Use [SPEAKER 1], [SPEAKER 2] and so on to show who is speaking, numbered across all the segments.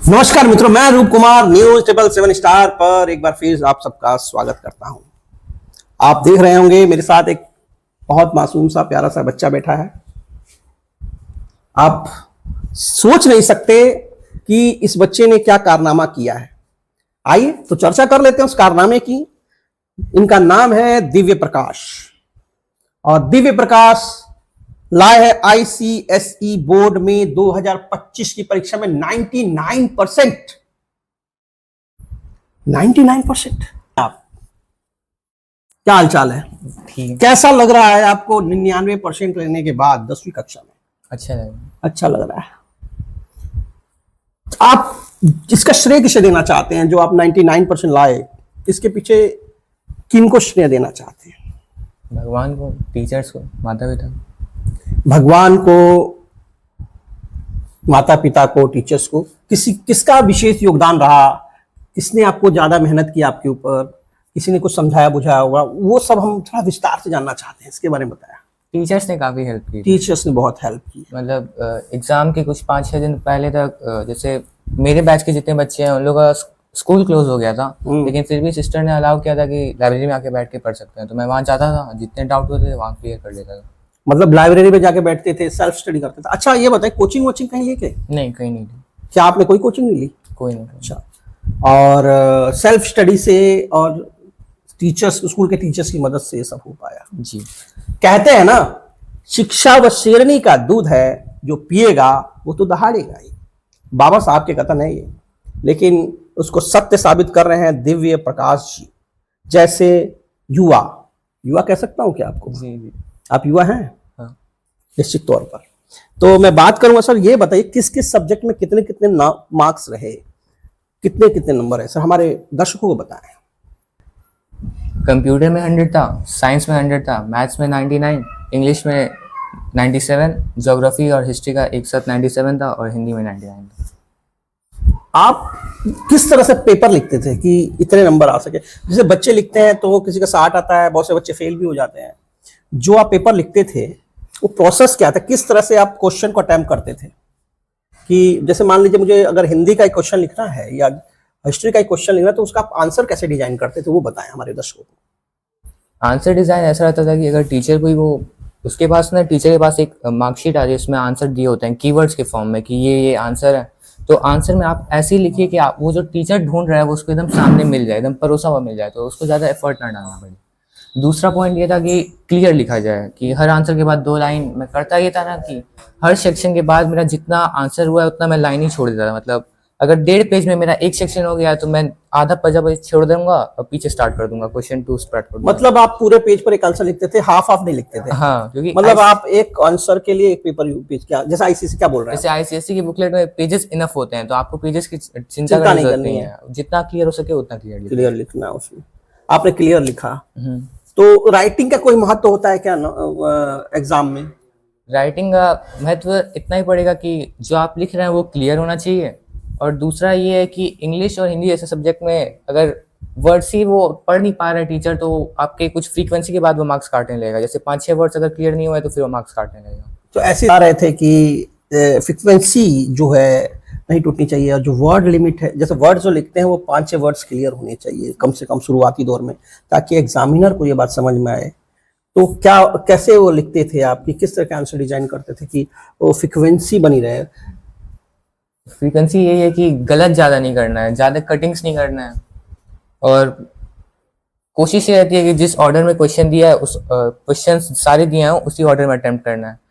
[SPEAKER 1] नमस्कार मित्रों, मैं रूप कुमार न्यूज 777 पर एक बार फिर आप सबका स्वागत करता हूं। आप देख रहे होंगे मेरे साथ एक बहुत मासूम सा प्यारा सा बच्चा बैठा है। आप सोच नहीं सकते कि इस बच्चे ने क्या कारनामा किया है। आइए तो चर्चा कर लेते हैं उस कारनामे की। इनका नाम है दिव्य प्रकाश और दिव्य प्रकाश लाए है आईसीएसई बोर्ड में 2025 की परीक्षा में 99%। आप क्या हालचाल है?
[SPEAKER 2] ठीक।
[SPEAKER 1] कैसा लग रहा है आपको 99% लेने के बाद 10वीं कक्षा में? अच्छा लग रहा है। आप इसका श्रेय किसे देना चाहते हैं? जो आप 99% लाए, इसके पीछे किनको श्रेय देना चाहते हैं?
[SPEAKER 2] भगवान को, टीचर्स को, माता पिता को।
[SPEAKER 1] भगवान को, माता पिता को, टीचर्स को। किसका विशेष योगदान रहा? किसने आपको ज्यादा मेहनत की आपके ऊपर? किसी ने कुछ समझाया बुझाया होगा? वो सब हम थोड़ा विस्तार से जानना चाहते हैं, इसके बारे में बताया।
[SPEAKER 2] टीचर्स ने काफ़ी हेल्प की।
[SPEAKER 1] टीचर्स ने बहुत हेल्प की।
[SPEAKER 2] मतलब एग्ज़ाम के कुछ 5-6 दिन पहले तक जैसे मेरे बैच के जितने बच्चे हैं उन लोगों का स्कूल क्लोज हो गया था, लेकिन फिर भी सिस्टर ने अलाउ किया था कि लाइब्रेरी में आके बैठ के पढ़ सकते हैं। तो मैं वहाँ जाता था, जितने डाउट होते थे वहाँ क्लियर कर लेता था।
[SPEAKER 1] मतलब लाइब्रेरी में जाके बैठते थे, सेल्फ स्टडी करते थे। अच्छा ये बताइए, कोचिंग वोचिंग कहीं लेके?
[SPEAKER 2] नहीं, कहीं नहीं ली।
[SPEAKER 1] क्या आपने कोई कोचिंग नहीं ली?
[SPEAKER 2] कोई नहीं।
[SPEAKER 1] अच्छा। और सेल्फ स्टडी से और टीचर्स, स्कूल के टीचर्स की मदद से ये सब हो पाया
[SPEAKER 2] जी।
[SPEAKER 1] कहते हैं ना, शिक्षा व शेरनी का दूध है, जो पिएगा वो तो दहाड़ेगा ही। बाबा साहब के कथन है ये, लेकिन उसको सत्य साबित कर रहे हैं दिव्य प्रकाश जी जैसे युवा कह सकता हूं क्या आपको?
[SPEAKER 2] जी।
[SPEAKER 1] आप युवा हैं?
[SPEAKER 2] हाँ।
[SPEAKER 1] निश्चित तौर पर। तो मैं बात करूंगा सर, ये बताइए किस किस सब्जेक्ट में कितने कितने मार्क्स रहे, कितने कितने नंबर है सर, हमारे दर्शकों को बताएं।
[SPEAKER 2] कंप्यूटर में 100 था, साइंस में 100 था, मैथ्स में 99, इंग्लिश में 97, ज्योग्राफी और हिस्ट्री का एक साथ 97 था और हिंदी में 99 था।
[SPEAKER 1] आप किस तरह से पेपर लिखते थे कि इतने नंबर आ सके? जैसे बच्चे लिखते हैं तो किसी का 60 आता है, बहुत से बच्चे फेल भी हो जाते हैं। जो आप पेपर लिखते थे वो प्रोसेस क्या था? किस तरह से आप क्वेश्चन को अटेम्प्ट करते थे? कि जैसे मान लीजिए मुझे अगर हिंदी का एक क्वेश्चन लिखना है या हिस्ट्री का एक क्वेश्चन लिखना है, तो उसका आप आंसर कैसे डिजाइन करते थे, वो बताएं हमारे दर्शकों को।
[SPEAKER 2] आंसर डिज़ाइन ऐसा रहता था कि अगर टीचर कोई वो उसके पास ना टीचर के पास एक मार्कशीट आ रही है, उसमें आंसर दिए होते हैं कीवर्ड्स के फॉर्म में कि ये आंसर है। तो आंसर में आप ऐसे ही लिखिए कि आप वो जो टीचर ढूंढ रहा है वो उसको एकदम सामने मिल जाए, एकदम परोसा हुआ मिल जाए, तो उसको ज़्यादा एफर्ट ना डालना पड़े। दूसरा पॉइंट ये था कि क्लियर लिखा जाए, कि हर आंसर के बाद 2 लाइन। मैं करता ये था ना कि हर सेक्शन के बाद मेरा जितना आंसर हुआ है उतना मैं लाइन ही छोड़ देता था। मतलब अगर 1.5 पेज में मेरा एक सेक्शन हो गया तो मैं आधा पजा छोड़ दूंगा और पीछे स्टार्ट कर दूंगा, क्वेश्चन 2 स्टार्ट कर दूंगा।
[SPEAKER 1] मतलब आप पूरे पेज पर एक आंसर लिखते थे, हाफ नहीं लिखते थे?
[SPEAKER 2] हाँ, क्योंकि
[SPEAKER 1] मतलब आप एक आंसर के लिए एक पेपर पेज, क्या जैसे आईसीएसई क्या बोल रहा है?
[SPEAKER 2] जैसे आईसीएसई की बुकलेट में पेजेस इनफ होते हैं, तो आपको पेजेस की चिंता करने की जरूरत नहीं है। जितना क्लियर हो सके उतना क्लियर
[SPEAKER 1] लिखना है उसमें। आपने क्लियर लिखा। तो राइटिंग का कोई महत्व होता है क्या एग्जाम में?
[SPEAKER 2] राइटिंग का महत्व इतना ही पड़ेगा कि जो आप लिख रहे हैं वो क्लियर होना चाहिए। और दूसरा ये है कि इंग्लिश और हिंदी जैसे सब्जेक्ट में अगर वर्ड्स ही वो पढ़ नहीं पा रहा है टीचर, तो आपके कुछ फ्रीक्वेंसी के बाद वो मार्क्स काटने लगेगा। जैसे 5-6 वर्ड्स अगर क्लियर नहीं हुए तो फिर वो मार्क्स काटने लगेगा।
[SPEAKER 1] तो ऐसे आ रहे थे कि फ्रीक्वेंसी जो है नहीं टूटनी चाहिए, और जो वर्ड लिमिट है, जैसे वर्ड जो लिखते हैं वो 5-6 वर्ड्स क्लियर होने चाहिए कम से कम शुरुआती दौर में, ताकि एग्जामिनर को ये बात समझ में आए। तो क्या कैसे वो लिखते थे आप, कि किस तरह का आंसर डिजाइन करते थे कि वो फ्रीक्वेंसी बनी रहे?
[SPEAKER 2] फ्रीक्वेंसी यही है कि गलत ज़्यादा नहीं करना है, ज़्यादा कटिंग्स नहीं करना है, और कोशिश ये रहती है कि जिस ऑर्डर में क्वेश्चन दिया है उस क्वेश्चन सारे दिए हैं उसी ऑर्डर में अटेम्प्ट करना है।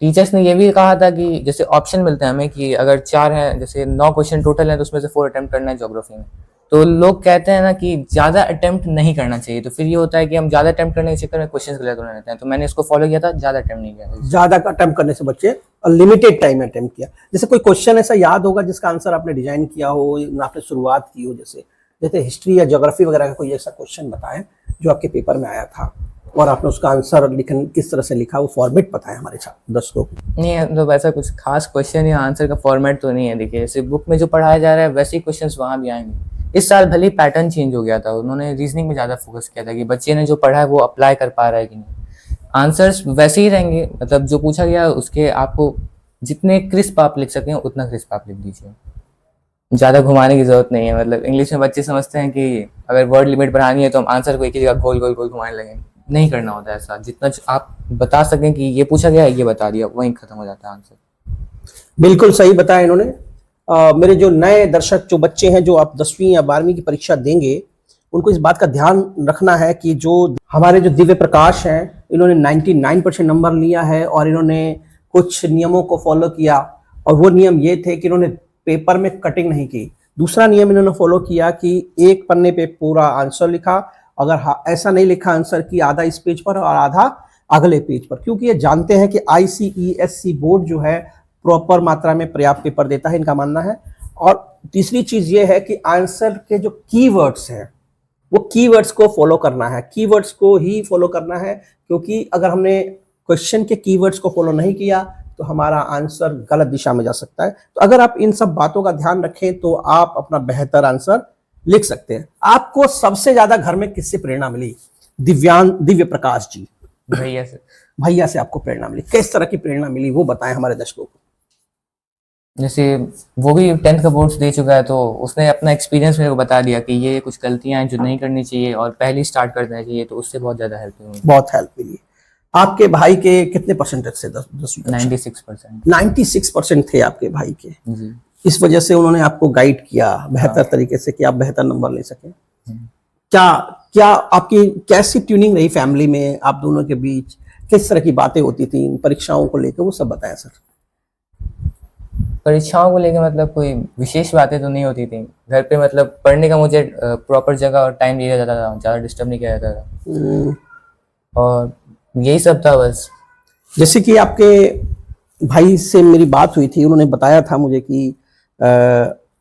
[SPEAKER 2] टीचर्स ने ये भी कहा था कि जैसे ऑप्शन मिलते हैं हमें कि अगर 4 हैं, जैसे 9 क्वेश्चन टोटल है तो उसमें से 4 अटेम्प्ट करना है ज्योग्राफी में। तो लोग कहते हैं ना कि ज़्यादा अटेम्प्ट नहीं करना चाहिए, तो फिर ये होता है कि हम ज़्यादा अटेम्प्ट करने के चक्कर में क्वेश्चन गलत होने लगते हैं। तो मैंने इसको फॉलो किया था, ज़्यादा अटेम्प्ट नहीं किया।
[SPEAKER 1] ज़्यादा अटेम्प्ट करने से बच्चे लिमिटेड टाइम में अटेम्प्ट किया। जैसे कोई क्वेश्चन ऐसा याद होगा जिसका आंसर आपने डिजाइन किया हो, आपने शुरुआत की हो, जैसे जैसे हिस्ट्री या ज्योग्राफी वगैरह का कोई ऐसा क्वेश्चन बताएं जो आपके पेपर में आया था और आपने उसका आंसर लिखन किस तरह से लिखा, वो फॉर्मेट पता है हमारे दर्शकों को?
[SPEAKER 2] नहीं, तो ऐसा कुछ खास क्वेश्चन या आंसर का फॉर्मेट तो नहीं है। देखिए, जैसे बुक में जो पढ़ाया जा रहा है वैसे ही क्वेश्चंस वहाँ भी आएंगे। इस साल भले ही पैटर्न चेंज हो गया था, उन्होंने रीजनिंग में ज़्यादा फोकस किया था कि बच्चे ने जो पढ़ा है वो अप्लाई कर पा रहा है कि नहीं। आंसर्स वैसे ही रहेंगे, मतलब जो पूछा गया उसके आपको जितने क्रिस्प आप लिख सकें उतना क्रिस्प आप लिख दीजिए। ज्यादा घुमाने की जरूरत नहीं है। मतलब इंग्लिश में बच्चे समझते हैं कि अगर वर्ड लिमिट बढ़ानी है तो हम आंसर को एक ही जगह गोल गोल गोल घुमाने लगेंगे। नहीं करना होता है ऐसा। जितना आप बता सकें कि ये पूछा गया है, ये बता दिया, वहीं खत्म हो जाता है आंसर।
[SPEAKER 1] बिल्कुल सही बताया इन्होंने। मेरे जो नए दर्शक जो बच्चे हैं जो आप 10वीं या 12वीं की परीक्षा देंगे, उनको इस बात का ध्यान रखना है कि जो हमारे जो दिव्य प्रकाश हैं, इन्होंने 99% नंबर लिया है और इन्होंने कुछ नियमों को फॉलो किया। और वो नियम ये थे कि इन्होंने पेपर में कटिंग नहीं की। दूसरा नियम इन्होंने फॉलो किया कि एक पन्ने पे पूरा आंसर लिखा, अगर ऐसा नहीं लिखा आंसर कि आधा इस पेज पर और आधा अगले पेज पर, क्योंकि ये जानते हैं कि ICESC बोर्ड जो है प्रॉपर मात्रा में पर्याप्त पेपर देता है, इनका मानना है। और तीसरी चीज ये है कि आंसर के जो कीवर्ड्स हैं वो कीवर्ड्स को फॉलो करना है, कीवर्ड्स को ही फॉलो करना है, क्योंकि अगर हमने क्वेश्चन के कीवर्ड्स को फॉलो नहीं किया तो हमारा आंसर गलत दिशा में जा सकता है। तो अगर आप इन सब बातों का ध्यान रखें तो आप अपना बेहतर आंसर लिख सकते हैं। आपको सबसे ज्यादा घर में किससे प्रेरणा मिली? दिव्य प्रकाश जी,
[SPEAKER 2] भैया से।
[SPEAKER 1] भैया से आपको प्रेरणा मिली। किस तरह की प्रेरणा मिली वो बताएं हमारे दर्शकों को।
[SPEAKER 2] जैसे वो भी 10th का बोर्ड्स दे चुका है, तो उसने अपना एक्सपीरियंस मेरे को बता दिया कि ये कुछ गलतियां हैं जो नहीं करनी चाहिए और पहले स्टार्ट कर देना चाहिए, तो उससे बहुत ज्यादा हेल्प हुई।
[SPEAKER 1] बहुत हेल्प मिली। आपके भाई के कितने परसेंटेज से 10वीं?
[SPEAKER 2] 96%।
[SPEAKER 1] 96% थे आपके भाई के।
[SPEAKER 2] जी।
[SPEAKER 1] इस वजह से उन्होंने आपको गाइड किया बेहतर तरीके से कि आप बेहतर नंबर ले सकें। क्या क्या आपकी कैसी ट्यूनिंग रही फैमिली में, आप दोनों के बीच किस तरह की बातें होती थी इन परीक्षाओं को लेकर, वो सब बताएं सर।
[SPEAKER 2] परीक्षाओं को लेकर मतलब कोई विशेष बातें तो नहीं होती थी घर पे। मतलब पढ़ने का मुझे प्रॉपर जगह और टाइम दिया जाता था, ज़्यादा डिस्टर्ब नहीं किया जाता था, और यही सब था बस।
[SPEAKER 1] जैसे कि आपके भाई से मेरी बात हुई थी, उन्होंने बताया था मुझे कि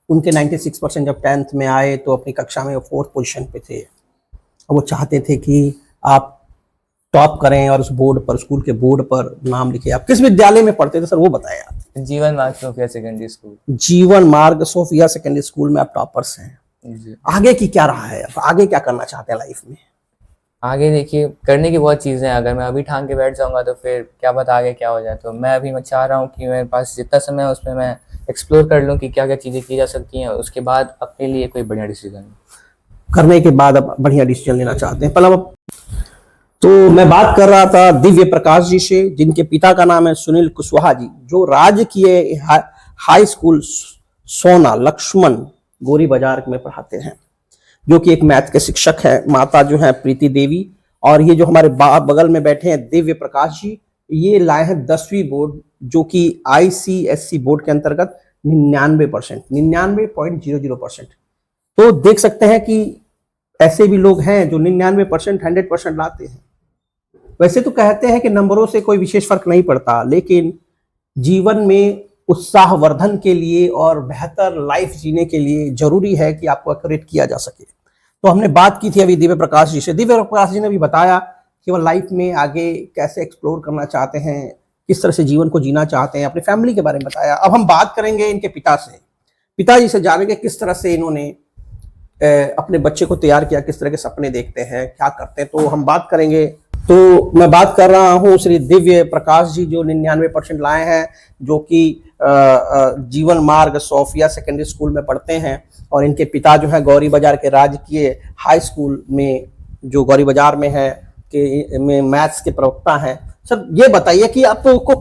[SPEAKER 1] उनके 96% जब 10th में आए तो अपनी कक्षा में वो 4th पोजीशन पे थे। वो चाहते थे कि आप टॉप करें और उस बोर्ड पर, स्कूल के बोर्ड पर नाम लिखे। आप किस विद्यालय में पढ़ते थे सर, वो बताएं आप।
[SPEAKER 2] जीवन मार्ग सोफिया सेकेंडरी स्कूल।
[SPEAKER 1] जीवन मार्ग सोफिया सेकेंडरी स्कूल में आप टॉपर्स हैं। आगे की क्या रहा है, आगे क्या करना चाहते हैं लाइफ में?
[SPEAKER 2] आगे देखिए, करने की बहुत चीज़ें हैं। अगर मैं अभी ठान के बैठ जाऊंगा तो फिर क्या पता आगे क्या हो जाए। तो मैं चाह रहा हूँ कि मेरे पास जितना समय है उसमें मैं एक्सप्लोर कर लूँ कि क्या क्या चीज़ें की जा सकती हैं, उसके बाद अपने लिए कोई बढ़िया डिसीजन
[SPEAKER 1] करने के बाद अब बढ़िया डिसीजन लेना चाहते हैं। पहला तो मैं बात कर रहा था दिव्य प्रकाश जी से, जिनके पिता का नाम है सुनील कुशवाहा जी, जो राजकीय हाई स्कूल सोना लक्ष्मण गोरी बाजार में पढ़ाते हैं, जो कि एक मैथ के शिक्षक हैं। माता जो है प्रीति देवी, और ये जो हमारे बगल में बैठे हैं दिव्य प्रकाश जी, ये लाए हैं 10वीं बोर्ड, जो कि ICSC बोर्ड के अंतर्गत 99%, 99.00%। तो देख सकते हैं कि ऐसे भी लोग हैं जो 99%, 100% लाते हैं। वैसे तो कहते हैं कि नंबरों से कोई विशेष फर्क नहीं पड़ता, लेकिन जीवन में उत्साहवर्धन के लिए और बेहतर लाइफ जीने के लिए जरूरी है कि आपको एक्यूरेट किया जा सके। तो हमने बात की थी अभी दिव्य प्रकाश जी से। दिव्य प्रकाश जी ने भी बताया कि वो लाइफ में आगे कैसे एक्सप्लोर करना चाहते हैं, किस तरह से जीवन को जीना चाहते हैं, अपनी फैमिली के बारे में बताया। अब हम बात करेंगे इनके पिता से, पिताजी से जानेंगे किस तरह से इन्होंने अपने बच्चे को तैयार किया, किस तरह के सपने देखते हैं, क्या करते हैं, तो हम बात करेंगे। तो मैं बात कर रहा हूँ श्री दिव्य प्रकाश जी, जो 99% लाए हैं, जो कि जीवन मार्ग सोफिया सेकेंडरी स्कूल में पढ़ते हैं, और इनके पिता जो है गौरी बाजार के राजकीय हाई स्कूल में, जो गौरी बाजार में है, के में मैथ्स के प्रवक्ता हैं। सर ये बताइए कि आपको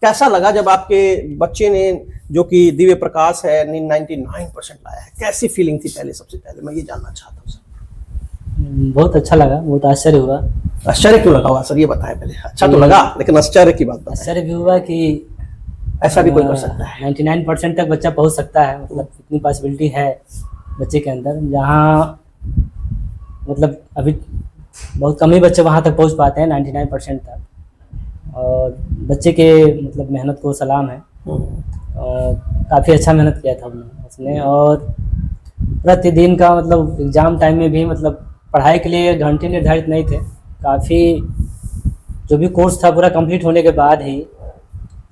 [SPEAKER 1] कैसा लगा जब आपके बच्चे ने, जो कि दिव्य प्रकाश है, 99% लाया है, कैसी फीलिंग थी पहले? सबसे पहले मैं ये जानना चाहता हूँ सर।
[SPEAKER 3] बहुत अच्छा लगा, बहुत आश्चर्य हुआ।
[SPEAKER 1] आश्चर्य क्यों लगा हुआ सर, ये बताएं पहले। अच्छा तो लगा, लेकिन आश्चर्य की बात बताएं।
[SPEAKER 3] आश्चर्य भी हुआ कि
[SPEAKER 1] ऐसा भी कोई कर सकता है।
[SPEAKER 3] 99% तक बच्चा पहुंच सकता है, मतलब इतनी पॉसिबिलिटी है बच्चे के अंदर, जहाँ मतलब अभी बहुत कम ही बच्चे वहाँ तक पहुँच पाते हैं 99% तक। और बच्चे के मतलब मेहनत को सलाम है, काफ़ी अच्छा मेहनत किया था उसने। और प्रतिदिन का मतलब एग्ज़ाम टाइम में भी मतलब पढ़ाई के लिए घंटे निर्धारित नहीं थे, काफ़ी जो भी कोर्स था पूरा कंप्लीट होने के बाद ही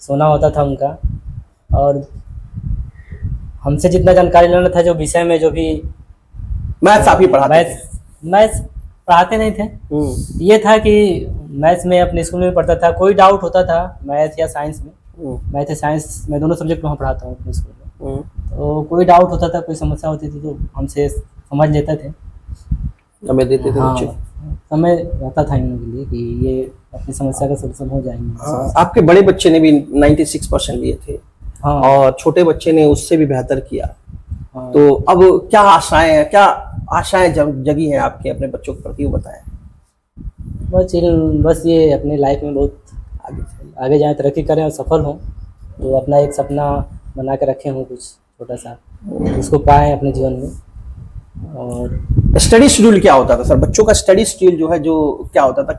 [SPEAKER 3] सोना होता था उनका। और हमसे जितना जानकारी लेना था जो विषय में, जो भी
[SPEAKER 1] मैथ्स आप ही पढ़ाते थे?
[SPEAKER 3] मैथ्स पढ़ाते नहीं थे। ये था कि मैथ्स में अपने स्कूल में पढ़ता था, कोई डाउट होता था मैथ या साइंस में, मैथ या साइंस मैं दोनों सब्जेक्ट वहाँ पढ़ाता हूँ अपने स्कूल में। तो कोई डाउट होता था, कोई समस्या होती थी तो हमसे समझ लेते थे।
[SPEAKER 1] हमें देते थे
[SPEAKER 3] हाँ,
[SPEAKER 1] बच्चे।
[SPEAKER 3] समय रहता था इन लोगों के लिए कि ये अपनी समस्या का सलूशन हो जाएंगे।
[SPEAKER 1] हाँ, आपके बड़े बच्चे ने भी 96% लिए थे
[SPEAKER 3] हाँ।
[SPEAKER 1] और छोटे बच्चे ने उससे भी बेहतर किया।
[SPEAKER 3] हाँ।
[SPEAKER 1] तो अब क्या आशाएं हैं, क्या आशाएं जगी हैं आपके अपने बच्चों के प्रति, वो बताएं।
[SPEAKER 3] बस ये अपने लाइफ में बहुत
[SPEAKER 1] आगे
[SPEAKER 3] आगे जाएं, तरक्की करें और सफल हों। तो अपना एक सपना बना के रखे हों कुछ छोटा सा, उसको पाएं अपने जीवन में। और
[SPEAKER 1] स्टडी शेड्यूल क्या होता था सर, बच्चों का स्टडी शेड्यूल जो है, जो क्या होता था,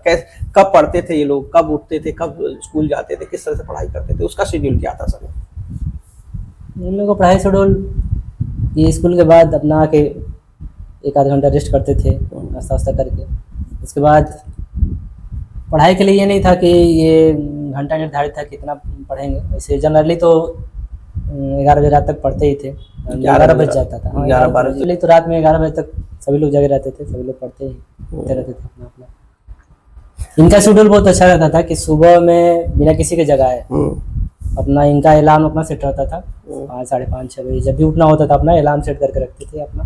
[SPEAKER 1] कब पढ़ते थे ये लोग, कब उठते थे, कब स्कूल जाते थे, किस तरह से पढ़ाई करते थे, उसका शेड्यूल क्या था सर?
[SPEAKER 3] इन लोगों का पढ़ाई शेड्यूल ये स्कूल के बाद अपना आके 1 आध घंटा रेस्ट करते थे नाश्ता वास्ता करके। उसके बाद पढ़ाई के लिए ये नहीं था कि ये घंटा निर्धारित था कितना पढ़ेंगे। वैसे जनरली तो 11 बजे रात तक पढ़ते ही थे। 11 बज जाता था।
[SPEAKER 1] 11-12
[SPEAKER 3] बजे तो रात में 11 बजे तक सभी लोग जगे रहते थे, सभी लोग पढ़ते ही रहते थे अपना अपना। इनका शेड्यूल बहुत अच्छा रहता था कि सुबह में बिना किसी के जगाए अपना इनका अलार्म अपना सेट रहता था 5, साढ़े 5, 6 बजे। जब भी उठना होता था अपना अलार्म सेट करके रखते थे अपना।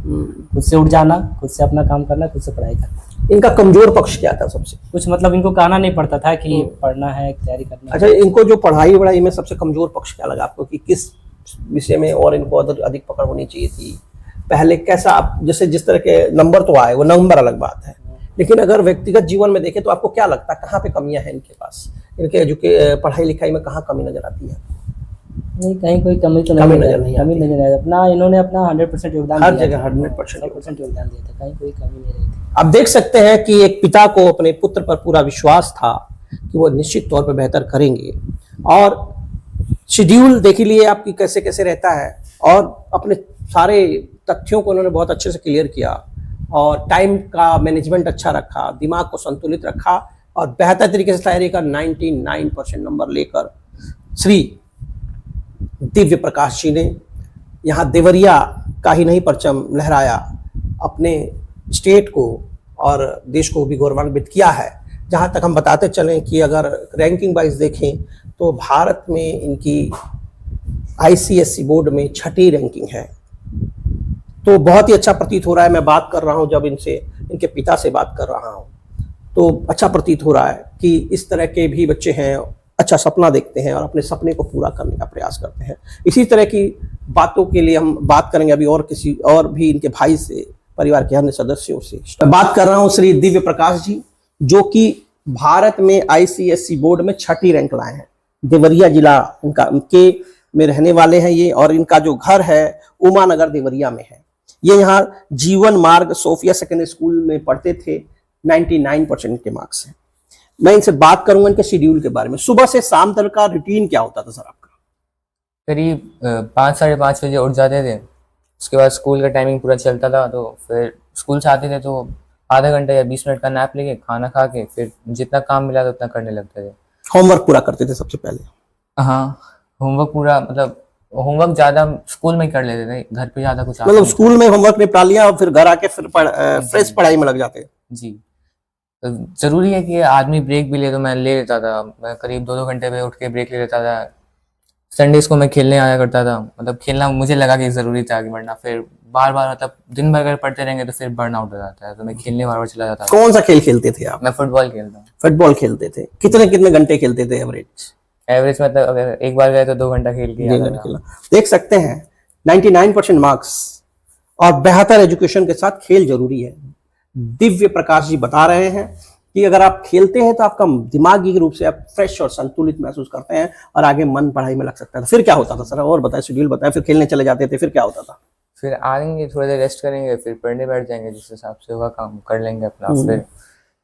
[SPEAKER 3] खुद से उठ जाना, खुद से अपना काम करना, खुद से पढ़ाई करना।
[SPEAKER 1] इनका कमजोर पक्ष क्या था सबसे?
[SPEAKER 3] कुछ मतलब इनको कहना नहीं पड़ता था कि पढ़ना है, तैयारी करना है।
[SPEAKER 1] अच्छा, इनको जो पढ़ाई वढ़ाई में सबसे कमजोर पक्ष क्या लगा आपको, कि किस विषय में और इनको अधिक पकड़ होनी चाहिए थी? पहले कैसा, आप जैसे जिस तरह के नंबर तो आए, वो नंबर अलग बात है, लेकिन अगर व्यक्तिगत जीवन में देखें तो आपको क्या लगता है कहाँ पे कमियां हैं इनके पास, इनके पढ़ाई लिखाई में कहाँ कमी नजर आती है?
[SPEAKER 3] नहीं, कहीं कोई कमी तो
[SPEAKER 1] कमी
[SPEAKER 3] नहीं
[SPEAKER 1] नजर नहीं
[SPEAKER 3] कमी नजर नहीं। अपना इन्होंने अपना 100% योगदान
[SPEAKER 1] हर
[SPEAKER 3] दिया
[SPEAKER 1] जगह
[SPEAKER 3] था।
[SPEAKER 1] 100%
[SPEAKER 3] 100% योगदान दिया था, कहीं कोई कमी नहीं रही थी।
[SPEAKER 1] आप देख सकते हैं कि एक पिता को अपने पुत्र पर पूरा विश्वास था कि वो निश्चित तौर पर बेहतर करेंगे, और शेड्यूल देख लिए आपकी कैसे कैसे रहता है, और अपने सारे तथ्यों को उन्होंने बहुत अच्छे से क्लियर किया, और टाइम का मैनेजमेंट अच्छा रखा, दिमाग को संतुलित रखा, और बेहतर तरीके से तैयारी कर 99% नंबर लेकर श्री दिव्य प्रकाश जी ने यहाँ देवरिया का ही नहीं परचम लहराया, अपने स्टेट को और देश को भी गौरवान्वित किया है। जहाँ तक हम बताते चलें कि अगर रैंकिंग वाइज देखें तो भारत में इनकी ICSE बोर्ड में 6ठी रैंकिंग है। तो बहुत ही अच्छा प्रतीत हो रहा है। मैं बात कर रहा हूँ, जब इनसे, इनके पिता से बात कर रहा हूँ, तो अच्छा प्रतीत हो रहा है कि इस तरह के भी बच्चे हैं, अच्छा सपना देखते हैं और अपने सपने को पूरा करने का प्रयास करते हैं। इसी तरह की बातों के लिए हम बात करेंगे अभी और किसी और भी इनके भाई से, परिवार के अन्य सदस्यों से। मैं बात कर रहा हूँ श्री दिव्य प्रकाश जी, जो कि भारत में ICSE बोर्ड में 6ठी रैंक लाए हैं। देवरिया जिला इनका के में रहने वाले हैं ये, और इनका जो घर है उमानगर देवरिया में है। ये यहाँ जीवन मार्ग सोफिया सेकेंडरी स्कूल में पढ़ते थे। 99% के मार्क्स हैं। मैं इनसे बात करूंगा इनके शेड्यूल के बारे में। सुबह से शाम तक का रूटीन क्या होता था सर आपका?
[SPEAKER 2] करीब 5, साढ़े 5 बजे उठ जाते थे। उसके बाद स्कूल का टाइमिंग पूरा चलता था, तो फिर स्कूल से आते थे तो आधा घंटा या 20 मिनट का नैप लेके खाना खा के फिर जितना काम मिला था उतना करने लगते थे।
[SPEAKER 1] होमवर्क पूरा करते थे सबसे पहले?
[SPEAKER 2] हाँ, होमवर्क पूरा, मतलब होमवर्क ज्यादा स्कूल में ही कर लेते थे, घर पे ज्यादा कुछ
[SPEAKER 1] मतलब स्कूल में होमवर्क निपटा लिया और फिर घर आके फिर फ्रेश पढ़ाई में लग जाते?
[SPEAKER 2] जी। तो जरूरी है कि आदमी ब्रेक भी ले, तो मैं ले लेता था। मैं करीब 2-2 घंटे पे उठ के ब्रेक ले लेता था। संडेज को मैं खेलने आया करता था, मतलब खेलना मुझे लगा कि जरूरी था, कि वरना फिर बार बार मतलब दिन भर अगर पढ़ते रहेंगे तो फिर बर्न आउट हो जाता है। तो मैं खेलने बार बार चला जाता था।
[SPEAKER 1] कौन सा खेल खेलते थे आप?
[SPEAKER 2] मैं फुटबॉल खेलता हूँ।
[SPEAKER 1] फुटबॉल खेलते थे? कितने कितने घंटे खेलते थे एवरेज?
[SPEAKER 2] एवरेज मतलब अगर एक बार गए तो 2 घंटा खेल के आता था।
[SPEAKER 1] देख सकते हैं 99% मार्क्स और बेहतर एजुकेशन के साथ खेल जरूरी है। दिव्य प्रकाश जी बता रहे हैं कि अगर आप खेलते हैं तो आपका दिमागी रूप से आप फ्रेश और संतुलित महसूस करते हैं और आगे मन पढ़ाई में लग सकता है। फिर क्या होता था सर, और बताएं, शेड्यूल बताएं। फिर खेलने चले जाते थे, फिर क्या होता था?
[SPEAKER 2] फिर आएंगे, थोड़ी देर रेस्ट करेंगे, फिर पढ़ने बैठ जाएंगे, जिस हिसाब से होगा काम कर लेंगे अपना।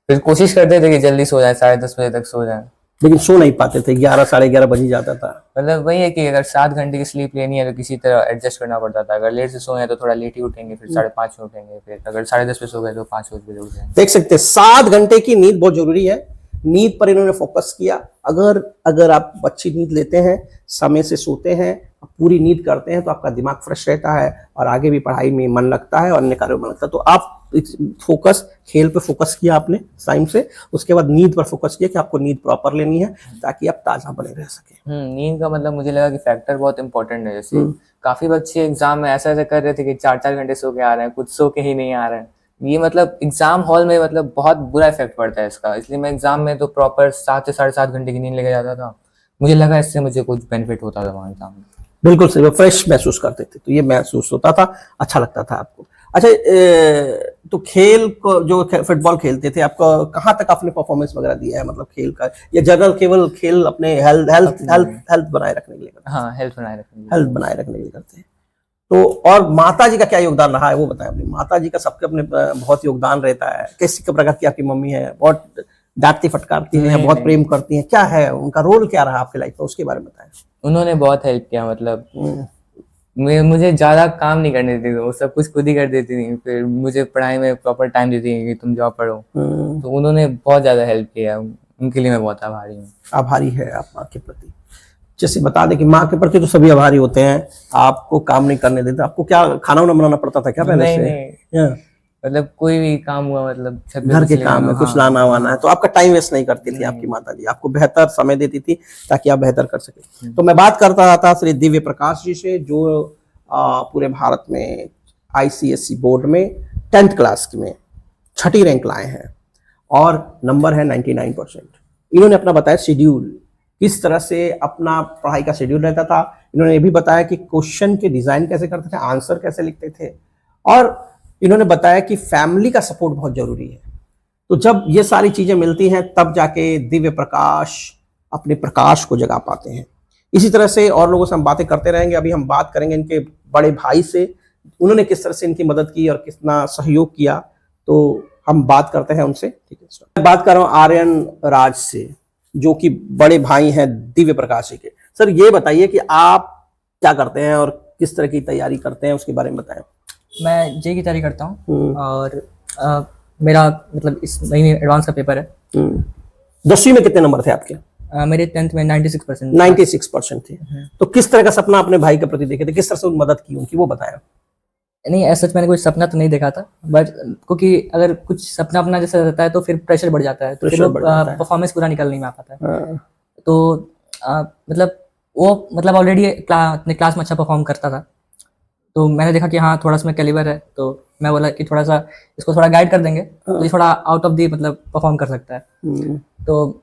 [SPEAKER 2] फिर कोशिश करते थे कि जल्दी सो जाए, 10:30 बजे तक सो जाए,
[SPEAKER 1] लेकिन सो नहीं पाते थे, 11 साढ़े 11 बज ही जाता था।
[SPEAKER 2] मतलब वही है कि अगर 7 घंटे की स्लीप लेनी है तो किसी तरह एडजस्ट करना पड़ता था। अगर लेट से सोए तो थोड़ा लेट ही उठेंगे, फिर 5:30 में उठेंगे, फिर अगर 10:30 पे सो गए तो 5 बजे उठ जाएंगे।
[SPEAKER 1] देख सकते हैं 7 घंटे की नींद बहुत जरूरी है। नींद पर इन्होंने फोकस किया। अगर आप अच्छी नींद लेते हैं, समय से सोते हैं, पूरी नींद करते हैं तो आपका दिमाग फ्रेश रहता है और आगे भी पढ़ाई में मन लगता है और अन्य कार्यों में मन लगता है। तो आप फोकस खेल पे फोकस किया आपने टाइम से, उसके बाद नींद पर फोकस किया कि आपको नींद प्रॉपर लेनी है ताकि आप ताजा बने रह सके।
[SPEAKER 2] नींद का मतलब मुझे लगा कि फैक्टर बहुत इंपॉर्टेंट है। जैसे काफी बच्चे एग्जाम में ऐसा ऐसा कर रहे थे कि 4-4 घंटे सो के आ रहे हैं, कुछ सो के ही नहीं आ रहे हैं। ये मतलब एग्जाम हॉल में मतलब बहुत बुरा इफेक्ट पड़ता है इसका, इसलिए मैं एग्जाम में तो प्रॉपर 7 से 7.5 घंटे की नींद लेके जाता था। मुझे लगा इससे मुझे कुछ बेनिफिट होता था वहाँ एग्जाम में।
[SPEAKER 1] बिल्कुल सही, फ्रेश महसूस करते थे, तो ये महसूस होता था, अच्छा लगता था आपको। अच्छा, तो खेल को जो फुटबॉल खेलते थे, आपको कहाँ तक आपने परफॉर्मेंस वगैरह दिया है, मतलब खेल का, या जनरल केवल खेल अपने हेल्थ बनाए रखने के लिए करते हैं?
[SPEAKER 2] हाँ, हेल्थ बनाए रखने के लिए
[SPEAKER 1] करते हैं। तो और माता जी का क्या योगदान रहा है वो बताएं अपनी। माता जी का सबके अपने बहुत योगदान रहता है। कैसी प्रकार की आपकी मम्मी है? बहुत डांटती फटकारती है या बहुत प्रेम करती हैं? क्या है उनका रोल, क्या रहा आपके लाइफ में, उसके बारे में बताएं।
[SPEAKER 2] उन्होंने बहुत हेल्प किया, मतलब मुझे ज्यादा काम नहीं करने देती थी, वो सब कुछ खुद ही कर देती थी। फिर मुझे पढ़ाई में प्रॉपर टाइम देती थी कि तुम जाओ पढ़ो। तो उन्होंने बहुत ज्यादा हेल्प किया, उनके लिए मैं बहुत आभारी हूँ।
[SPEAKER 1] आभारी है आप माँ के प्रति। जैसे बता दें कि माँ के प्रति तो सभी आभारी होते हैं। आपको काम नहीं करने देते, आपको क्या खाना वाना बनाना पड़ता था क्या पहले से?
[SPEAKER 2] नहीं, मतलब कोई भी काम हुआ, मतलब
[SPEAKER 1] घर के काम में कुछ लाना वाना है तो आपका टाइम वेस्ट नहीं करती थी आपकी माता जी, आपको बेहतर समय देती थी ताकि आप बेहतर कर सके। तो मैं बात करता था श्री दिव्य प्रकाश जी से, जो पूरे भारत में ICSE बोर्ड में 10th क्लास में 6ठी रैंक लाए हैं और नंबर है 99%। इन्होंने अपना बताया शेड्यूल, किस तरह से अपना पढ़ाई का शेड्यूल रहता था। इन्होंने ये भी बताया कि क्वेश्चन के डिजाइन कैसे करते थे, आंसर कैसे लिखते थे, और इन्होंने बताया कि फैमिली का सपोर्ट बहुत जरूरी है। तो जब ये सारी चीजें मिलती हैं तब जाके दिव्य प्रकाश अपने प्रकाश को जगा पाते हैं। इसी तरह से और लोगों से हम बातें करते रहेंगे। अभी हम बात करेंगे इनके बड़े भाई से, उन्होंने किस तरह से इनकी मदद की और कितना सहयोग किया, तो हम बात करते हैं उनसे। ठीक है, मैं बात कर रहा हूँ आर्यन राज से, जो कि बड़े भाई हैं दिव्य प्रकाश जी के। सर ये बताइए कि आप क्या करते हैं और किस तरह की तैयारी करते हैं, उसके बारे में बताएं।
[SPEAKER 3] मैं जे की तैयारी करता हूँ और मेरा मतलब इस महीने एडवांस का पेपर है।
[SPEAKER 1] 10वीं में कितने नंबर थे आपके?
[SPEAKER 3] मेरे 10th में 96%।
[SPEAKER 1] 96% थे। तो किस तरह का सपना अपने भाई के प्रति देखे थे, किस तरह से उन मदद की उनकी, वो बताया।
[SPEAKER 3] नहीं, ऐसा मैंने कोई सपना तो नहीं देखा था, बट क्योंकि अगर कुछ सपना अपना जैसा रहता है तो फिर प्रेशर बढ़ जाता है, तो फिर परफॉर्मेंस पूरा निकल नहीं पाता है। तो मतलब वो मतलब ऑलरेडी अपने क्लास में अच्छा परफॉर्म करता था, तो मैंने देखा कि हाँ थोड़ा सा कैलिबर है, तो मैं बोला कि थोड़ा सा इसको थोड़ा गाइड कर देंगे तो ये थोड़ा आउट ऑफ दी मतलब परफॉर्म कर सकता है। तो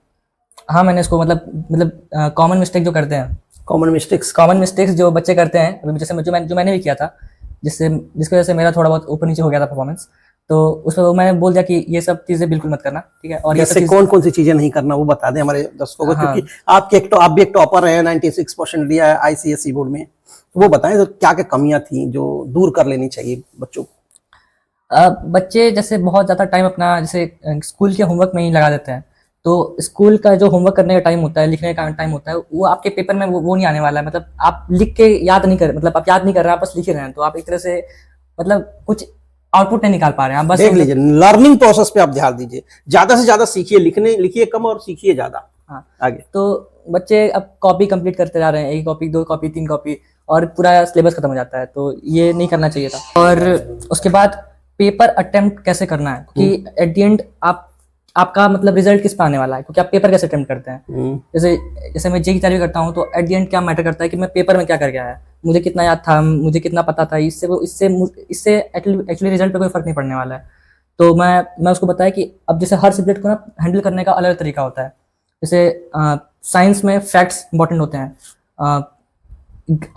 [SPEAKER 3] हाँ, मैंने इसको मतलब कॉमन मिस्टेक जो करते हैं, कॉमन मिस्टेक्स जो बच्चे करते हैं, अभी जैसे जो मैंने भी किया था, जिसकी वजह से मेरा थोड़ा बहुत ऊपर नीचे हो गया था परफॉर्मेंस, तो उसमें मैंने बोल दिया कि ये सब चीजें बिल्कुल मत करना, ठीक है। और
[SPEAKER 1] जैसे कौन सी चीजें नहीं करना वो बता दें हमारे दर्शकों को। हाँ। क्योंकि आप भी एक टॉपर रहे हैं, 96% लिया है ICSE बोर्ड में, तो वो बताएं तो क्या क्या कमियां थी जो दूर कर लेनी चाहिए बच्चों को।
[SPEAKER 3] बच्चे जैसे बहुत ज्यादा टाइम अपना जैसे स्कूल के होमवर्क में ही लगा देते हैं, तो स्कूल का जो होमवर्क करने का टाइम होता है, लिखने का टाइम होता है, वो आपके पेपर में वो नहीं आने वाला है। मतलब आप लिख के याद नहीं कर, मतलब आप याद नहीं कर रहे हैं, आप बस लिख रहे हैं, तो आप एक तरह से मतलब कुछ आउटपुट नहीं निकाल पा रहे हैं। आप बस
[SPEAKER 1] देख लीजिए, लर्निंग प्रोसेस पे आप ध्यान दीजिए, ज्यादा से ज्यादा सीखिए, लिखिए कम और सीखिए ज्यादा।
[SPEAKER 3] हाँ,
[SPEAKER 1] आगे
[SPEAKER 3] तो बच्चे अब कॉपी कंप्लीट करते जा रहे हैं, 1 कॉपी 2 कॉपी 3 कॉपी, और पूरा सिलेबस खत्म हो जाता है, तो ये नहीं करना चाहिए था। और उसके बाद पेपर अटेम्प्ट कैसे करना है, क्योंकि एट द एंड आपका मतलब रिजल्ट किस पे आने वाला है, क्योंकि आप पेपर कैसे अटेम्प्ट करते हैं। जैसे मैं जे की तैयारी करता हूँ, तो एट द एंड क्या मैटर करता है कि मैं पेपर में क्या करके आया, मुझे कितना याद था, मुझे कितना पता था, इससे एक्चुअली रिजल्ट पे कोई फर्क नहीं पड़ने वाला है। तो मैं उसको बताया कि अब जैसे हर सब्जेक्ट को ना हैंडल करने का अलग तरीका होता है। जैसे साइंस में फैक्ट्स इंपॉर्टेंट होते हैं,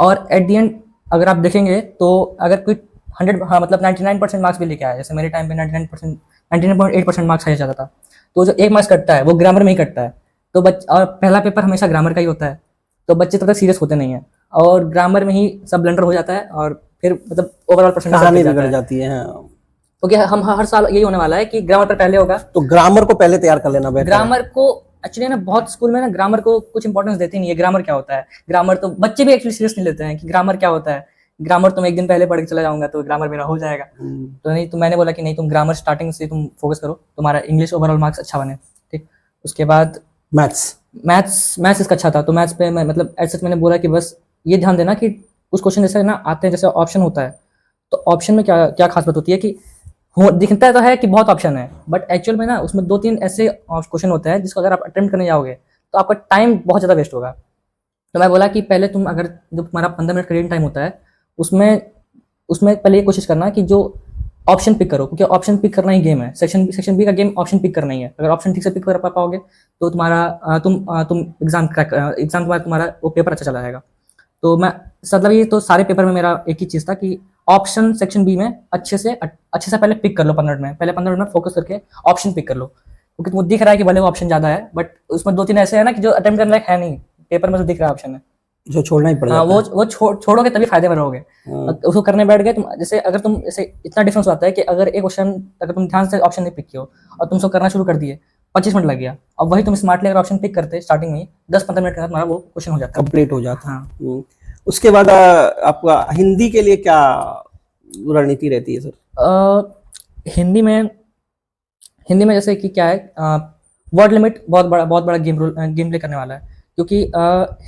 [SPEAKER 3] और एट द एंड अगर आप देखेंगे तो अगर कोई मतलब 99% मार्क्स भी लेके आया, जैसे मेरे टाइम पे 99.8% मार्क्स आया जाता था, तो जो 1 मार्क्स कटता है वो ग्रामर में ही कटता है। तो और पहला पेपर हमेशा ग्रामर का ही होता है, तो बच्चे तब तक सीरियस होते नहीं है, और ग्रामर में ही सब ब्लंडर हो जाता है, और फिर मतलब ओवरऑल परसेंटेज
[SPEAKER 1] बिगड़ जाती है।
[SPEAKER 3] क्योंकि हम हर साल यही होने वाला है कि ग्रामर पर पहले होगा,
[SPEAKER 1] तो ग्रामर को पहले तैयार कर लेना बेहतर।
[SPEAKER 3] ग्रामर को एक्चुअली ना बहुत स्कूल में ना ग्रामर को कुछ इंपॉर्टेंस देते नहीं है। ग्रामर क्या होता है, ग्रामर तो बच्चे भी एक्चुअली सीरियस नहीं लेते हैं कि ग्रामर क्या होता है। ग्रामर तो मैं 1 दिन पहले पढ़ के चला जाऊंगा तो ग्रामर मेरा हो जाएगा। तो नहीं, तो मैंने बोला कि नहीं, तुम ग्रामर स्टार्टिंग से तुम फोकस करो, तुम्हारा इंग्लिश ओवरऑल मार्क्स अच्छा बने, ठीक। उसके बाद मैथ्स इसका अच्छा था, तो मैथ्स पे मैं मतलब ऐसे मैंने बोला कि बस
[SPEAKER 4] ये ध्यान देना कि कुछ क्वेश्चन जैसे ना आते हैं, जैसे ऑप्शन होता है, तो ऑप्शन में क्या क्या खास बात होती है कि दिखता तो है कि बहुत ऑप्शन है, बट एक्चुअल में ना उसमें 2-3 ऐसे क्वेश्चन होते हैं जिसको अगर आप अटेम्प्ट करने जाओगे तो आपका टाइम बहुत ज़्यादा वेस्ट होगा। तो मैं बोला कि पहले तुम अगर जो तुम्हारा 15 मिनट का रीडिंग टाइम होता है उसमें उसमें पहले ये कोशिश करना कि जो ऑप्शन पिक करो, क्योंकि ऑप्शन पिक करना ही गेम है। सेक्शन बी का गेम ऑप्शन पिक करना ही है। अगर ऑप्शन ठीक से पिक कर पाओगे तो तुम एग्जाम के बाद तुम्हारा वो पेपर अच्छा चला जाएगा। तो मैं मतलब ये तो सारे पेपर में मेरा एक ही चीज़ था कि ऑप्शन सेक्शन बी में अच्छे से पहले पिक कर लो 15 मिनट में। पहले 15 मिनट में फोकस करके ऑप्शन पिक कर लो, क्योंकि तुमको दिख रहा है कि भले वो ऑप्शन ज़्यादा है, बट उसमें 2-3 ऐसे है ना कि जो अटेम्प्ट करने लायक है नहीं, पेपर में तो दिख रहा है ऑप्शन है,
[SPEAKER 1] जो छोड़ना ही पड़
[SPEAKER 4] हाँ,
[SPEAKER 1] जाता है।
[SPEAKER 4] वो छोड़ोगे तभी फायदे में रहोगे। उसको करने बैठ गए तुम, जैसे अगर तुम जैसे इतना डिफरेंस आता है कि अगर एक क्वेश्चन अगर तुम ध्यान से ऑप्शन नहीं पिक किए हो और तुम उसको करना शुरू कर दिए, 25 मिनट लग गया, अब वही तुम स्मार्टली अगर ऑप्शन पिक करते स्टार्टिंग में 10-15 मिनट के अंदर तुम्हारा वो क्वेश्चन हो जाता है।
[SPEAKER 1] कंप्लीट हो जाता है।
[SPEAKER 4] हाँ।
[SPEAKER 1] उसके बाद आपका हिंदी के लिए क्या रणनीति रहती है सर?
[SPEAKER 4] हिंदी में जैसे कि क्या है, वर्ड लिमिट बहुत बड़ा गेम प्ले करने वाला है, क्योंकि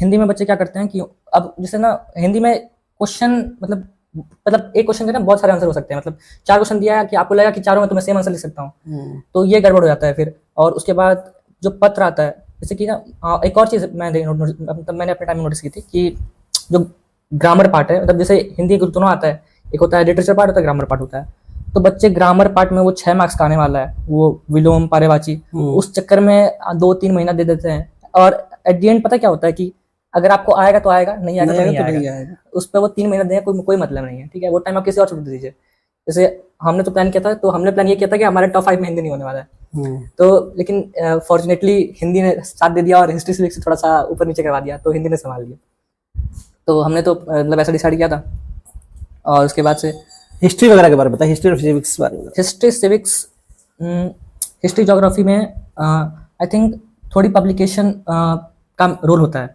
[SPEAKER 4] हिंदी में बच्चे क्या करते हैं कि अब जैसे ना हिंदी में क्वेश्चन मतलब एक क्वेश्चन के ना बहुत सारे आंसर हो सकते हैं, मतलब 4 क्वेश्चन दिया है कि आपको लगा कि चारों में तो मैं सेम आंसर लिख सकता हूँ, तो ये गड़बड़ हो जाता है फिर। और उसके बाद जो पत्र आता है, जैसे कि ना एक और चीज़ मैंने अपने टाइम में नोटिस की थी कि जो ग्रामर पार्ट है, मतलब जैसे हिंदी दोनों आता है, एक होता है लिटरेचर पार्ट, होता है ग्रामर पार्ट होता है। तो बच्चे ग्रामर पार्ट में वो 6 मार्क्स का आने वाला है, वो विलोम पर्यायवाची, उस चक्कर में 2-3 महीना दे देते हैं। और एट द एंड पता क्या होता है कि अगर आपको आएगा तो आएगा, नहीं आएगा तो नहीं आएगा। उस पर वो 3 महीना देने कोई मतलब नहीं है, ठीक है। वो टाइम आप किसी और से दे दीजिए। जैसे हमने तो प्लान किया था, तो हमने प्लान ये किया था कि हमारे टॉप 5 में हिंदी नहीं होने वाला है, तो लेकिन फॉर्चुनेटली हिंदी ने साथ दे दिया और हिस्ट्री सिविक्स से थोड़ा सा ऊपर नीचे करवा दिया, तो हिंदी ने संभाल लिया। तो हमने तो मतलब ऐसा डिसाइड किया था। और उसके बाद से
[SPEAKER 1] हिस्ट्री वगैरह के बारे में बताइए, हिस्ट्री और फिजिक्स के बारे में।
[SPEAKER 4] हिस्ट्री सिविक्स, हिस्ट्री ज्योग्राफी में आई थिंक थोड़ी पब्लिकेशन का रोल होता है,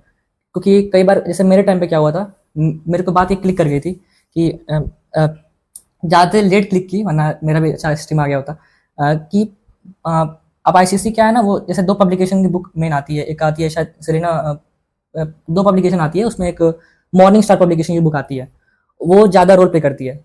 [SPEAKER 4] क्योंकि कई बार जैसे मेरे टाइम पे क्या हुआ था, मेरे को बात एक क्लिक कर गई थी कि ज़्यादा लेट क्लिक की, वरना मेरा भी अच्छा स्ट्रीम आ गया होता, कि अब आईसीसी क्या है ना, वो जैसे 2 पब्लिकेशन की बुक मेन आती है, एक आती है शायद सेलिना, 2 पब्लिकेशन आती है, उसमें एक मॉर्निंग स्टार पब्लिकेशन की बुक आती है, वो ज़्यादा रोल प्ले करती है,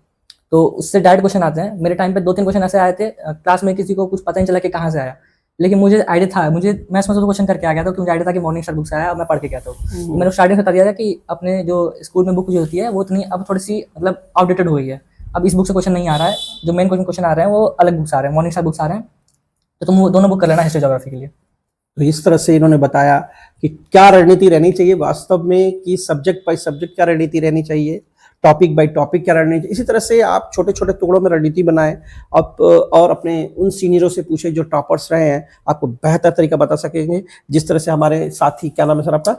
[SPEAKER 4] तो उससे डायरेक्ट क्वेश्चन आते हैं। मेरे टाइम पे 2-3 क्वेश्चन ऐसे आए थे, क्लास में किसी को कुछ पता नहीं चला कि कहाँ से आया, लेकिन मुझे आइडिया था, मैं समझ क्वेश्चन करके आ गया था, क्योंकि मुझे आइडिया था कि मॉर्निंग स्टार बुक से आया और मैं पढ़ के गया था। मैंने स्टार्टिंग से बता दिया था कि अपने जो स्कूल में बुक जो होती है वो इतनी अब थोड़ी सी मतलब आउटडेटेड हो गई है, अब इस बुक से क्वेश्चन नहीं आ रहा है, जो मेन क्वेश्चन आ रहे हैं वो अलग बुक्स आ रहे हैं, मॉर्निंग स्टार बुक्स आ रहे हैं, तो तुम वो दोनों बुक कर लेना हिस्ट्री ज्योग्राफी के लिए।
[SPEAKER 1] तो इस तरह से इन्होंने बताया कि क्या रणनीति रहनी चाहिए वास्तव में, कि सब्जेक्ट बाय सब्जेक्ट क्या रणनीति रहनी चाहिए, टॉपिक बाय टॉपिक क्या रणनीति। इसी तरह से आप छोटे छोटे टुकड़ों में रणनीति बनाएं और अपने उन सीनियरों से पूछे जो टॉपर्स रहे हैं, आपको बेहतर तरीका बता सकेंगे। जिस तरह से हमारे साथी, क्या नाम है सर आपका?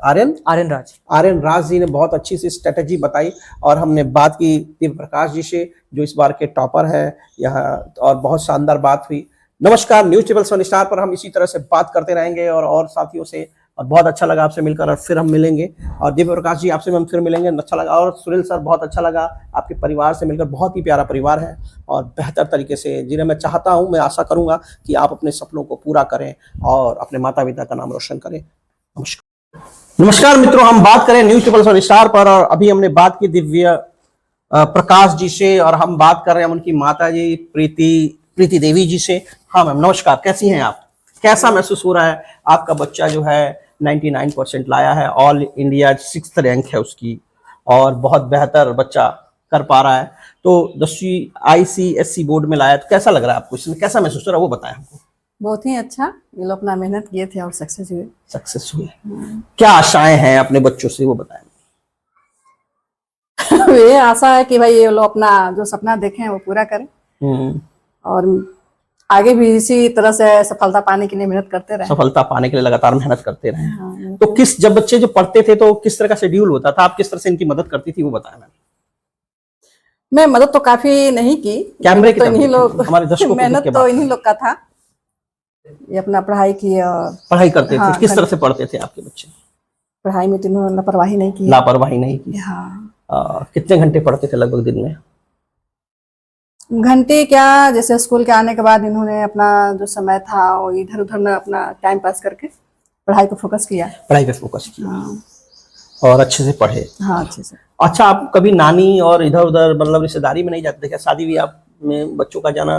[SPEAKER 1] आर्यन राज जी ने बहुत अच्छी सी स्ट्रेटेजी बताई, और हमने बात की दिव्य प्रकाश जी से जो इस बार के टॉपर है यहाँ, और बहुत शानदार बात हुई। नमस्कार, न्यूज टेबल वन स्टार पर हम इसी तरह से बात करते रहेंगे और साथियों से, और बहुत अच्छा लगा आपसे मिलकर, और फिर हम मिलेंगे। और दिव्य प्रकाश जी आपसे हम फिर मिलेंगे, अच्छा लगा। और सुनील सर बहुत अच्छा लगा आपके परिवार से मिलकर, बहुत ही प्यारा परिवार है और बेहतर तरीके से जिन्हें मैं चाहता हूं, मैं आशा करूंगा कि आप अपने सपनों को पूरा करें और अपने माता पिता का नाम रोशन करें। नमस्कार मित्रों, हम बात करें न्यूज टेबल वन स्टार पर, और अभी हमने बात की दिव्य प्रकाश जी से, और हम बात कर रहे हैं उनकी माता जी प्रीति देवी जी से। हाँ मैम नमस्कार, कैसी हैं आप? कैसा महसूस हो रहा है? आपका बच्चा जो है 99% लाया है, ऑल इंडिया 6th रैंक है उसकी, और बहुत बेहतर बच्चा कर पा रहा है। तो 10वीं ICSE बोर्ड में लाया, तो कैसा लग रहा है आपको, इसमें कैसा महसूस हो रहा है वो बताएं हमको।
[SPEAKER 5] बहुत ही अच्छा, ये लोग अपना मेहनत किए थे और सक्सेस हुए।
[SPEAKER 1] क्या आशाएं हैं अपने बच्चों से, वो बताएं।
[SPEAKER 5] ये आशा है कि भाई ये लोग अपना जो सपना देखे हैं वो पूरा करें, और आगे भी इसी तरह से सफलता पाने के लिए मेहनत करते रहे।
[SPEAKER 1] सफलता पाने के लिए लगातार मेहनत करते रहे। तो जब बच्चे जो पढ़ते थे तो किस तरह का शेड्यूल होता था, आप किस तरह से इनकी मदद करती थी वो बताएं मैम।
[SPEAKER 5] मैं मदद तो काफी नहीं की,
[SPEAKER 1] कैमरे की
[SPEAKER 5] तो इन्हीं लोग,
[SPEAKER 1] हमारे दर्शकों
[SPEAKER 5] मेहनत तो इन्हीं लोग का था, ये अपना पढ़ाई की और
[SPEAKER 1] पढ़ाई करते थे। किस तरह से पढ़ते थे आपके बच्चे?
[SPEAKER 5] पढ़ाई में तो इन्होंने लापरवाही नहीं की।
[SPEAKER 1] लापरवाही नहीं की।
[SPEAKER 5] हाँ।
[SPEAKER 1] कितने घंटे पढ़ते थे लगभग दिन में?
[SPEAKER 5] घंटे क्या, जैसे स्कूल के आने के बाद इन्होंने अपना जो समय था वो इधर उधर अपना टाइम पास करके पढ़ाई को फोकस किया।
[SPEAKER 1] पढ़ाई पे फोकस किया। और अच्छे से पढ़े।
[SPEAKER 5] हाँ अच्छे से।
[SPEAKER 1] अच्छा, आप कभी नानी और इधर उधर मतलब रिश्तेदारी में नहीं जाते थे क्या? शादी ब्याह में बच्चों का जाना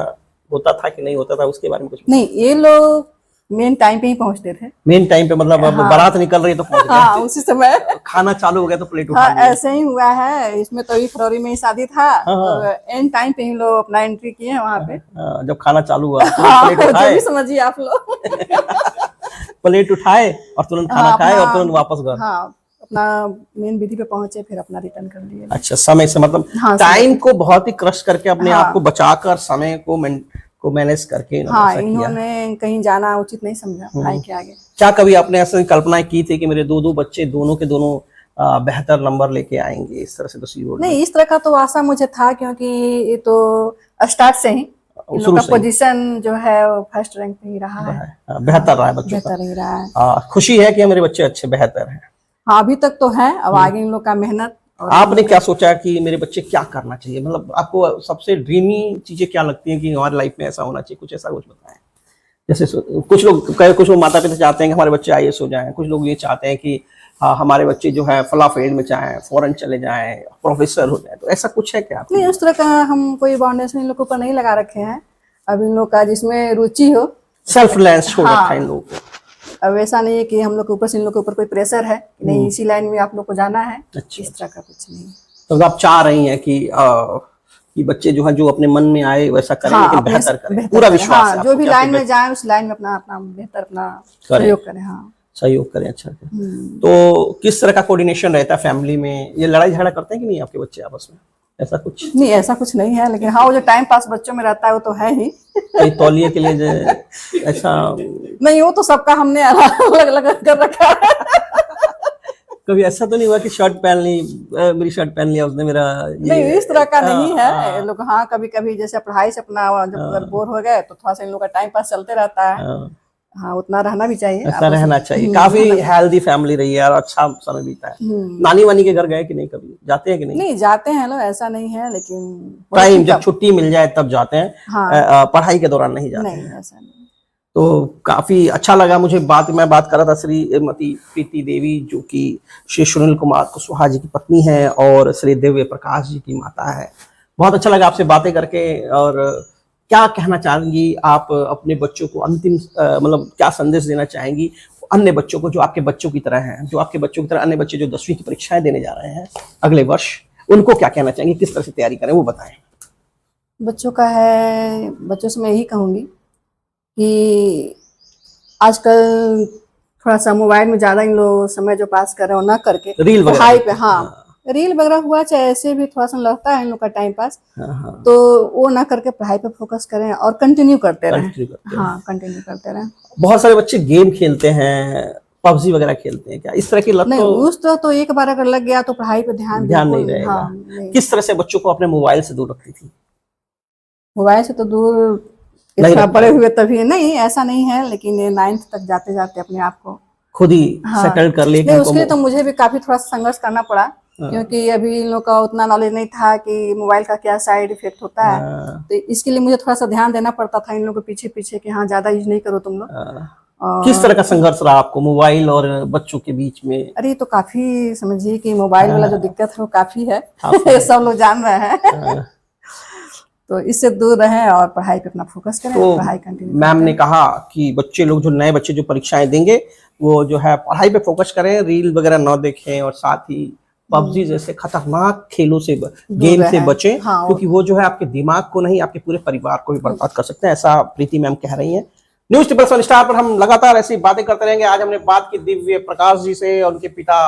[SPEAKER 1] होता था कि नहीं होता था, उसके बारे में कुछ?
[SPEAKER 5] नहीं, ये लोग मेन टाइम पे ही पहुंचते थे।
[SPEAKER 1] मेन टाइम पे मतलब अब
[SPEAKER 5] हाँ।
[SPEAKER 1] बारात निकल रही है तो पहुंच गए।
[SPEAKER 5] हाँ उसी समय।
[SPEAKER 1] खाना चालू हो गया तो प्लेट उठा
[SPEAKER 5] हाँ
[SPEAKER 1] लिए।
[SPEAKER 5] ऐसे ही हुआ है, इसमें तो 1 फरवरी में ही शादी था।
[SPEAKER 1] हाँ।
[SPEAKER 5] और एंड टाइम पे ही लोग अपना एंट्री किए हैं वहाँ पे।
[SPEAKER 1] जब खाना चालू हुआ तुरंत
[SPEAKER 5] हाँ
[SPEAKER 1] प्लेट
[SPEAKER 5] जो
[SPEAKER 1] उठाए,
[SPEAKER 5] भी समझिए आप लोग।
[SPEAKER 1] प्लेट उठाए और तुरंत खाना
[SPEAKER 5] हाँ,
[SPEAKER 1] खाए और
[SPEAKER 5] अपना-
[SPEAKER 1] तुरंत वापस घर।
[SPEAKER 5] हाँ अपना मेन विधि पे पहुंचे, फिर अपना रिटर्न कर लिए।
[SPEAKER 1] अच्छा, समय से मतलब
[SPEAKER 5] हाँ,
[SPEAKER 1] टाइम को बहुत ही क्रश करके अपने
[SPEAKER 5] हाँ।
[SPEAKER 1] आप को बचाकर समय को मैनेज करके इन्होंने
[SPEAKER 5] हाँ
[SPEAKER 1] ऐसा किया।
[SPEAKER 5] इन्होंने कहीं जाना उचित नहीं समझा पढ़ाई के आगे।
[SPEAKER 1] क्या कभी आपने ऐसी कल्पना की थी कि मेरे दो बच्चे दोनों के दोनों बेहतर नंबर लेके आएंगे, इस तरह से तो सीओ
[SPEAKER 5] नहीं, इस तरह का तो आशा मुझे था, क्योंकि ये तो स्टार्ट से ही इन लोग का पोजीशन जो है वो फर्स्ट रैंक पे ही रहा है।
[SPEAKER 1] बेहतर रहा है बच्चों
[SPEAKER 5] बेहतर ही रहा है।
[SPEAKER 1] का। खुशी है कि मेरे बच्चे अच्छे बेहतर हैं।
[SPEAKER 5] हाँ अभी तक तो है, अब आगे इन लोग का मेहनत। और
[SPEAKER 1] आपने क्या सोचा कि मेरे बच्चे क्या करना चाहिए, मतलब आपको सबसे ड्रीमी चीजें क्या लगती हैं कि हमारी लाइफ में ऐसा होना चाहिए, कुछ ऐसा कुछ बताएं। जैसे कुछ लोग माता पिता चाहते हैं कि हमारे बच्चे आईएएस हो जाएं, कुछ लोग ये चाहते हैं कि हमारे बच्चे जो है फला फील्ड में जाएं, फॉरेन चले जाएं, प्रोफेसर हो जाएं, तो ऐसा कुछ है क्या?
[SPEAKER 5] नहीं, उस तरह का हम कोई बाउंडेशन इन लोग के ऊपर नहीं लगा रखे हैं। अब इन लोग का जिसमें रुचि हो,
[SPEAKER 1] सेल्फ रिलायंस छोड़
[SPEAKER 5] हाँ।
[SPEAKER 1] रखा है इन लोगों को।
[SPEAKER 5] अब ऐसा नहीं है कि हम लोग के ऊपर से इन लोग के ऊपर कोई प्रेशर है कि नहीं इसी लाइन में आप लोग को जाना है।
[SPEAKER 1] अच्छा।
[SPEAKER 5] इस तरह का कुछ नहीं।
[SPEAKER 1] तो आप चाह रही हैं कि बच्चे जो है जो अपने मन में आए वैसा करें,
[SPEAKER 5] हाँ,
[SPEAKER 1] लेकिन
[SPEAKER 5] अपने
[SPEAKER 1] बेहतर करें,
[SPEAKER 5] बेहतर
[SPEAKER 1] पूरा
[SPEAKER 5] करें।
[SPEAKER 1] विश्वास
[SPEAKER 5] हाँ,
[SPEAKER 1] है
[SPEAKER 5] जो
[SPEAKER 1] आपको
[SPEAKER 5] भी
[SPEAKER 1] कि आपके
[SPEAKER 5] लाइन में
[SPEAKER 1] बच्चे
[SPEAKER 5] जाए उस लाइन में अपना अपना बेहतर अपना
[SPEAKER 1] करें।
[SPEAKER 5] सहयोग करें। हाँ
[SPEAKER 1] सहयोग करें। अच्छा, तो किस तरह का कोऑर्डिनेशन रहता है फैमिली में? ये लड़ाई झगड़ा करते हैं कि नहीं आपके बच्चे आपस में, ऐसा कुछ?
[SPEAKER 5] नहीं, ऐसा कुछ नहीं है, लेकिन हाँ वो जो टाइम पास बच्चों में रहता है वो तो है ही।
[SPEAKER 1] कई तौलिए के लिए ऐसा
[SPEAKER 5] नहीं, वो तो सबका हमने अलग अलग कर रखा है।
[SPEAKER 1] कभी ऐसा तो नहीं हुआ कि शर्ट पहन ली, मेरी शर्ट पहन लिया उसने, मेरा
[SPEAKER 5] नहीं, इस तरह का नहीं है।
[SPEAKER 1] हाँ।
[SPEAKER 5] ये लोग हाँ कभी कभी जैसे पढ़ाई से अपना जब अगर बोर हो गए तो थोड़ा सा इन लोग का टाइम पास चलते रहता है।
[SPEAKER 1] हाँ,
[SPEAKER 5] हाँ उतना रहना भी चाहिए।
[SPEAKER 1] ऐसा रहना चाहिए। काफी हेल्दी फैमिली रही है और अच्छा समय बीता है। नानी वानी के घर गए कि नहीं, कभी जाते हैं कि नहीं?
[SPEAKER 5] नहीं, जाते हैं लोग, ऐसा नहीं है, लेकिन
[SPEAKER 1] टाइम जब छुट्टी मिल जाए तब जाते हैं।
[SPEAKER 5] हाँ।
[SPEAKER 1] पढ़ाई के दौरान नहीं जाते
[SPEAKER 5] नहीं,
[SPEAKER 1] हैं।
[SPEAKER 5] ऐसा नहीं।
[SPEAKER 1] तो काफी अच्छा लगा मुझे। मैं बात कर रहा था श्रीमती प्रीति देवी, जो कि श्री सुनील कुमार कुशवाहा जी की पत्नी है और श्री दिव्य प्रकाश जी की माता है। बहुत अच्छा लगा आपसे बातें करके। और क्या कहना चाहेंगी आप अपने बच्चों को, अंतिम मतलब क्या संदेश देना चाहेंगी अन्य बच्चों को जो आपके बच्चों की तरह हैं, जो आपके बच्चों की तरह अन्य बच्चे जो 10वीं की परीक्षाएं देने जा रहे हैं अगले वर्ष, उनको क्या कहना चाहेंगे, किस तरह से तैयारी करें, वो बताएं।
[SPEAKER 5] बच्चों से मैं यही कहूंगी कि आजकल थोड़ा सा मोबाइल में ज्यादा इन लोग समय जो पास कर रहे हो ना करके
[SPEAKER 1] रील वगैरह
[SPEAKER 5] पढ़ाई पे, हाँ रील वगैरह हुआ चाहे ऐसे भी थोड़ा सा लगता है इन लोग का टाइम पास,
[SPEAKER 1] हाँ,
[SPEAKER 5] तो वो ना करके पढ़ाई पे फोकस करें और कंटिन्यू करते रहें।
[SPEAKER 1] कंटिन्यू करते हैं।
[SPEAKER 5] हाँ कंटिन्यू करते रहें।
[SPEAKER 1] बहुत सारे बच्चे गेम खेलते हैं, पबजी वगैरह खेलते हैं, क्या इस तरह की लत?
[SPEAKER 5] नहीं, उस तरह तो एक बार अगर लग गया तो पढ़ाई पे ध्यान
[SPEAKER 1] नहीं
[SPEAKER 5] बिल्कुल
[SPEAKER 1] रहेगा।
[SPEAKER 5] हाँ, नहीं।
[SPEAKER 1] किस तरह से बच्चों को अपने मोबाइल से दूर रखती थी?
[SPEAKER 5] मोबाइल से तो दूर
[SPEAKER 1] नहीं
[SPEAKER 5] इतना
[SPEAKER 1] रखते
[SPEAKER 5] बड़े हुए तभी नहीं, ऐसा नहीं है, लेकिन 9th तक जाते जाते अपने आप को
[SPEAKER 1] खुद ही
[SPEAKER 5] हाँ।
[SPEAKER 1] सेटल कर लिया कि
[SPEAKER 5] नहीं,
[SPEAKER 1] हमको
[SPEAKER 5] उसके लिए तो मुझे भी काफी थोड़ा सा संघर्ष करना पड़ा,
[SPEAKER 1] हाँ।
[SPEAKER 5] क्योंकि अभी इन लोग का उतना नॉलेज नहीं था कि मोबाइल का क्या साइड इफेक्ट होता है।
[SPEAKER 1] हाँ।
[SPEAKER 5] तो इसके लिए मुझे थोड़ा सा ध्यान देना पड़ता था इन लोगों के पीछे पीछे कि हाँ ज्यादा यूज नहीं करो तुम लोग। और
[SPEAKER 1] किस तरह का संघर्ष रहा आपको मोबाइल और बच्चों के बीच में?
[SPEAKER 5] अरे ये तो काफी समझिए कि मोबाइल वाला जो दिक्कत है वो काफी है।
[SPEAKER 1] काफी है।
[SPEAKER 5] सब लोग जान रहे हैं। तो इससे दूर रहें और पढ़ाई पे अपना फोकस करें।
[SPEAKER 1] तो
[SPEAKER 5] पढ़ाई कंटिन्यू
[SPEAKER 1] मैम ने कहा कि बच्चे लोग जो नए बच्चे जो परीक्षाएं देंगे वो जो है पढ़ाई पे फोकस करें, रील वगैरह न देखें और साथ ही पबजी जैसे खतरनाक खेलों से गेम से
[SPEAKER 5] रहें।
[SPEAKER 1] बचें।
[SPEAKER 5] हाँ,
[SPEAKER 1] क्योंकि वो जो है आपके दिमाग को नहीं आपके पूरे परिवार को भी बर्बाद कर सकते हैं, ऐसा प्रीति मैम कह रही हैं। न्यूज 7 स्टार पर हम लगातार ऐसी बातें करते रहेंगे। आज हमने बात की दिव्य प्रकाश जी से और उनके पिता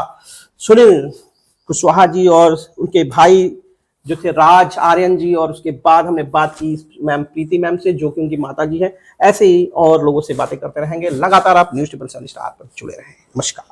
[SPEAKER 1] सुनील कुशवाहा जी और उनके भाई जो थे राज आर्यन जी, और उसके बाद हमने बात की मैम प्रीति मैम से जो कि उनकी माता जी हैं। ऐसे ही और लोगों से बातें करते रहेंगे। लगातार आप न्यूज 7 स्टार पर जुड़े रहें। नमस्कार।